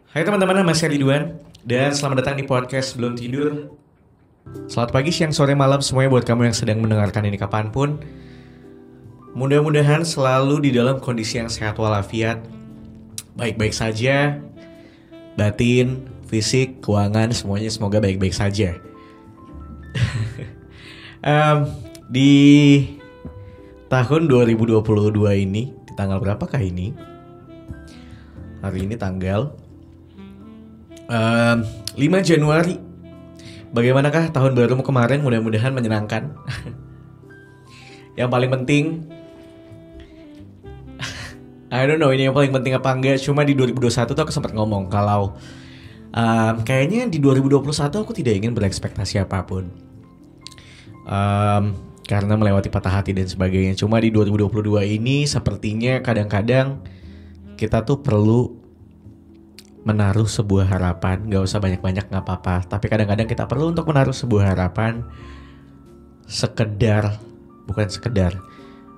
Hai teman-teman, nama saya Ridwan dan selamat datang di podcast Belum Tidur. Selamat pagi, siang, sore, malam semuanya buat kamu yang sedang mendengarkan ini kapanpun. Mudah-mudahan selalu di dalam kondisi yang sehat walafiat, baik-baik saja, batin, fisik, keuangan, semuanya semoga baik-baik saja. Di tahun 2022 ini, di tanggal berapakah ini? Hari ini tanggal 5 Januari. Bagaimanakah tahun barumu kemarin? Mudah-mudahan menyenangkan. Yang paling penting I don't know ini yang paling penting apa enggak. Cuma di 2021 tuh aku sempat ngomong kalau kayaknya di 2021 aku tidak ingin berekspektasi apapun, karena melewati patah hati dan sebagainya. Cuma di 2022 ini sepertinya kadang-kadang kita tuh perlu menaruh sebuah harapan. Gak usah banyak-banyak gak apa-apa, tapi kadang-kadang kita perlu untuk menaruh sebuah harapan,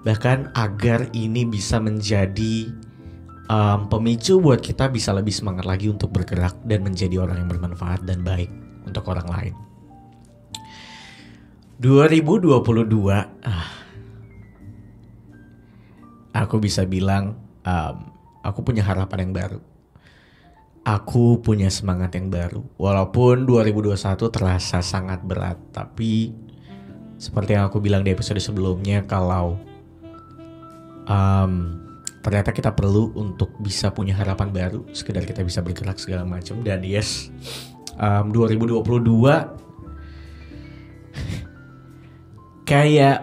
bahkan agar ini bisa menjadi pemicu buat kita bisa lebih semangat lagi untuk bergerak dan menjadi orang yang bermanfaat dan baik untuk orang lain. 2022 aku bisa bilang aku punya harapan yang baru. Aku punya semangat yang baru. Walaupun 2021 terasa sangat berat, tapi seperti yang aku bilang di episode sebelumnya, kalau ternyata kita perlu untuk bisa punya harapan baru, sekedar kita bisa bergerak segala macam. Dan yes, 2022 kayak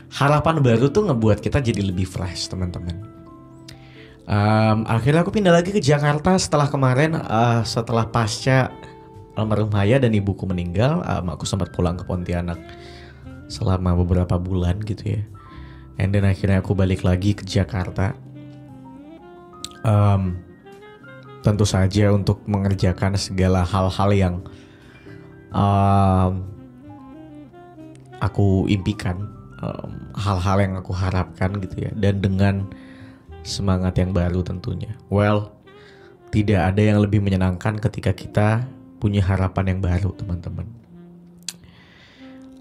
harapan baru tuh ngebuat kita jadi lebih fresh, teman-teman. Akhirnya aku pindah lagi ke Jakarta setelah kemarin, setelah pasca almarhum ayah dan ibuku meninggal. Aku sempat pulang ke Pontianak selama beberapa bulan gitu ya. And then akhirnya aku balik lagi ke Jakarta, tentu saja untuk mengerjakan segala hal-hal yang aku impikan, hal-hal yang aku harapkan gitu ya. Dan dengan semangat yang baru tentunya. Well, tidak ada yang lebih menyenangkan ketika kita punya harapan yang baru, teman-teman.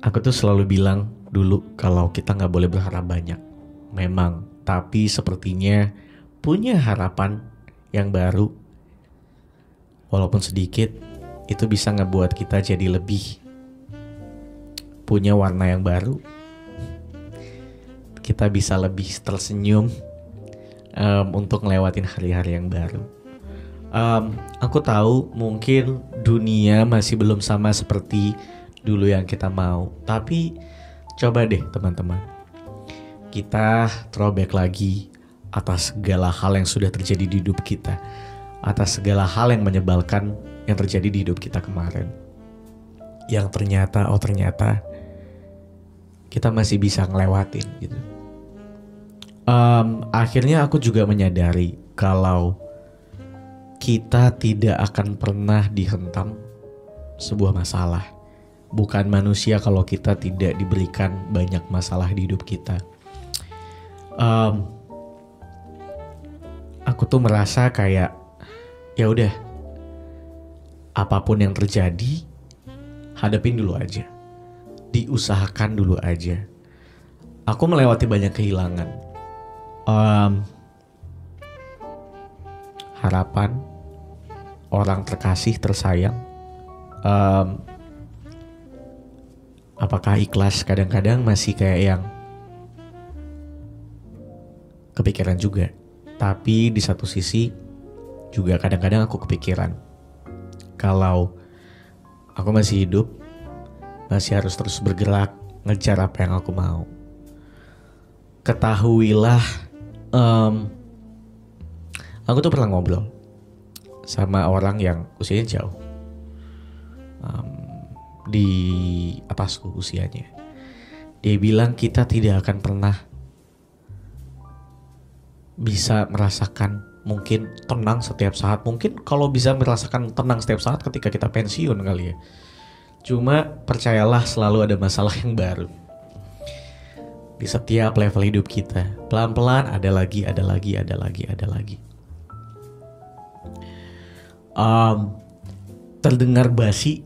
Aku tuh selalu bilang dulu kalau kita gak boleh berharap banyak. Memang, tapi sepertinya punya harapan yang baru, walaupun sedikit, itu bisa ngebuat kita jadi lebih punya warna yang baru. Kita bisa lebih tersenyum untuk ngelewatin hari-hari yang baru. Aku tahu mungkin dunia masih belum sama seperti dulu yang kita mau, tapi coba deh teman-teman, kita throwback lagi atas segala hal yang sudah terjadi di hidup kita, atas segala hal yang menyebalkan yang terjadi di hidup kita kemarin, yang ternyata kita masih bisa ngelewatin gitu. Akhirnya aku juga menyadari kalau kita tidak akan pernah dihentam sebuah masalah. Bukan manusia kalau kita tidak diberikan banyak masalah di hidup kita. Aku tuh merasa kayak ya udah, apapun yang terjadi, hadapin dulu aja, diusahakan dulu aja. Aku melewati banyak kehilangan. Harapan, orang terkasih, tersayang. Apakah ikhlas? Kadang-kadang masih kayak yang kepikiran juga. Tapi di satu sisi juga kadang-kadang aku kepikiran kalau aku masih hidup, masih harus terus bergerak, ngejar apa yang aku mau. Ketahuilah, aku tuh pernah ngobrol sama orang yang usianya jauh, di atasku usianya. Dia bilang kita tidak akan pernah bisa merasakan mungkin tenang setiap saat. Mungkin kalau bisa merasakan tenang setiap saat ketika kita pensiun kali ya. Cuma percayalah selalu ada masalah yang baru di setiap level hidup kita. Pelan-pelan ada lagi. um, terdengar basi,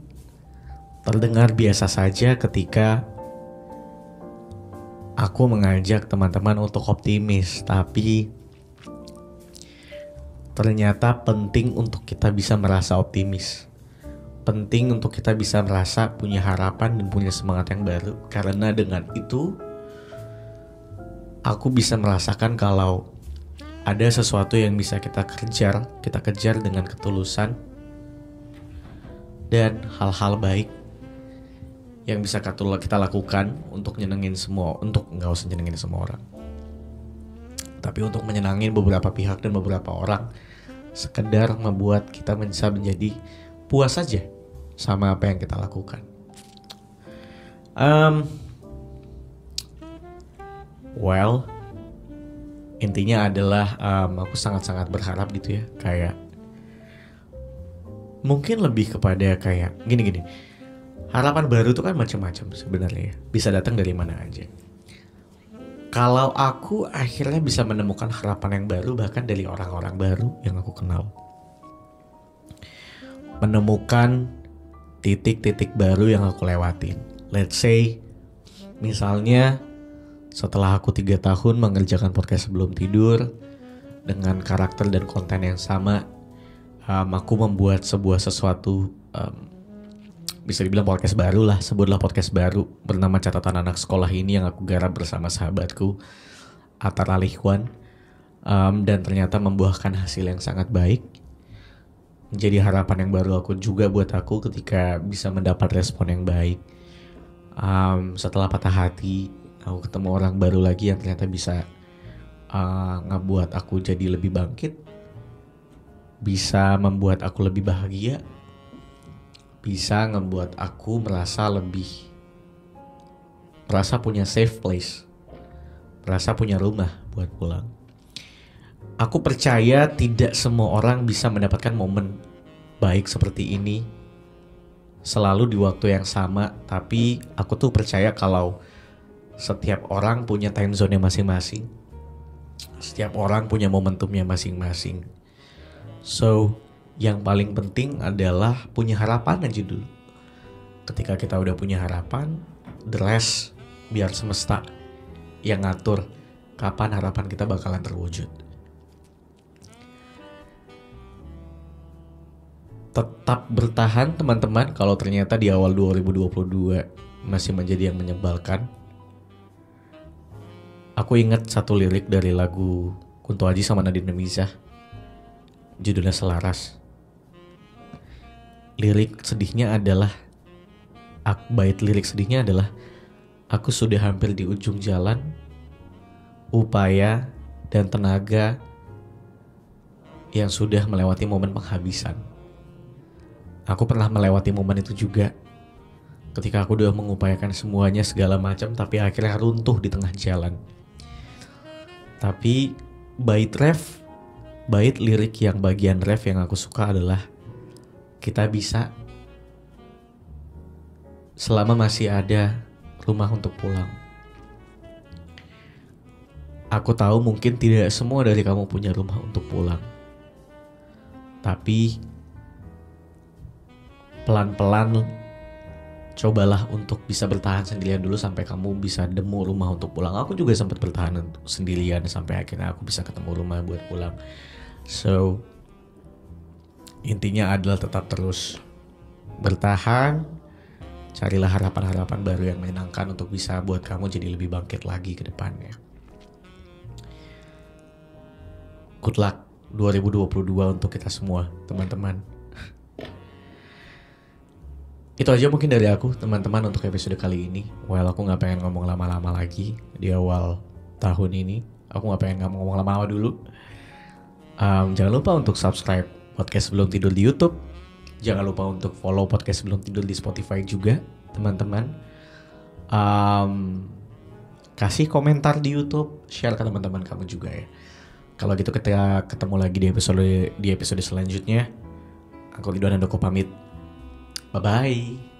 terdengar biasa saja ketika aku mengajak teman-teman untuk optimis, tapi ternyata penting untuk kita bisa merasa optimis. Penting untuk kita bisa merasa punya harapan dan punya semangat yang baru. Karena dengan itu aku bisa merasakan kalau ada sesuatu yang bisa kita kejar dengan ketulusan. Dan hal-hal baik yang bisa kita lakukan untuk nyenengin semua, untuk nggak usah nyenengin semua orang, tapi untuk menyenangin beberapa pihak dan beberapa orang, sekedar membuat kita bisa menjadi puas saja sama apa yang kita lakukan. Well, intinya adalah aku sangat-sangat berharap gitu ya, kayak mungkin lebih kepada kayak gini. Harapan baru itu kan macam-macam sebenarnya ya. Bisa datang dari mana aja. Kalau aku akhirnya bisa menemukan harapan yang baru bahkan dari orang-orang baru yang aku kenal. Menemukan titik-titik baru yang aku lewatin. Let's say misalnya setelah aku 3 tahun mengerjakan podcast sebelum tidur dengan karakter dan konten yang sama, aku membuat sesuatu bisa dibilang podcast baru lah, sebutlah podcast baru bernama Catatan Anak Sekolah ini yang aku garap bersama sahabatku Atar Alihwan, dan ternyata membuahkan hasil yang sangat baik. Menjadi harapan yang baru aku juga buat aku ketika bisa mendapat respon yang baik. Setelah patah hati, aku ketemu orang baru lagi yang ternyata bisa ngebuat aku jadi lebih bangkit, bisa membuat aku lebih bahagia, bisa ngebuat aku merasa punya safe place, merasa punya rumah buat pulang. Aku percaya tidak semua orang bisa mendapatkan momen baik seperti ini selalu di waktu yang sama, tapi aku tuh percaya kalau setiap orang punya time zone-nya masing-masing, setiap orang punya momentumnya masing-masing. So, yang paling penting adalah punya harapan aja dulu. Ketika kita udah punya harapan, the rest biar semesta yang ngatur kapan harapan kita bakalan terwujud. Tetap bertahan teman-teman kalau ternyata di awal 2022 masih menjadi yang menyebalkan. Aku ingat satu lirik dari lagu Kunto Aji sama Nadine Amizah, judulnya Selaras. Bait lirik sedihnya adalah aku sudah hampir di ujung jalan, upaya dan tenaga yang sudah melewati momen penghabisan. Aku pernah melewati momen itu juga, ketika aku udah mengupayakan semuanya segala macam tapi akhirnya runtuh di tengah jalan. Tapi bait lirik yang bagian ref yang aku suka adalah kita bisa selama masih ada rumah untuk pulang. Aku tahu mungkin tidak semua dari kamu punya rumah untuk pulang, tapi pelan-pelan cobalah untuk bisa bertahan sendirian dulu sampai kamu bisa nemu rumah untuk pulang. Aku juga sempat bertahan sendirian sampai akhirnya aku bisa ketemu rumah buat pulang. So, intinya adalah tetap terus bertahan. Carilah harapan-harapan baru yang menyenangkan untuk bisa buat kamu jadi lebih bangkit lagi ke depannya. Good luck 2022 untuk kita semua, teman-teman. Itu aja mungkin dari aku, teman-teman, untuk episode kali ini. Well, aku gak pengen ngomong lama-lama lagi di awal tahun ini. Aku gak pengen ngomong lama-lama dulu. Jangan lupa untuk subscribe podcast Sebelum Tidur di YouTube. Jangan lupa untuk follow podcast Sebelum Tidur di Spotify juga, teman-teman. Kasih komentar di YouTube, share ke teman-teman kamu juga ya. Kalau gitu kita ketemu lagi di episode selanjutnya. Aku Ridwan Handoko pamit. Bye-bye.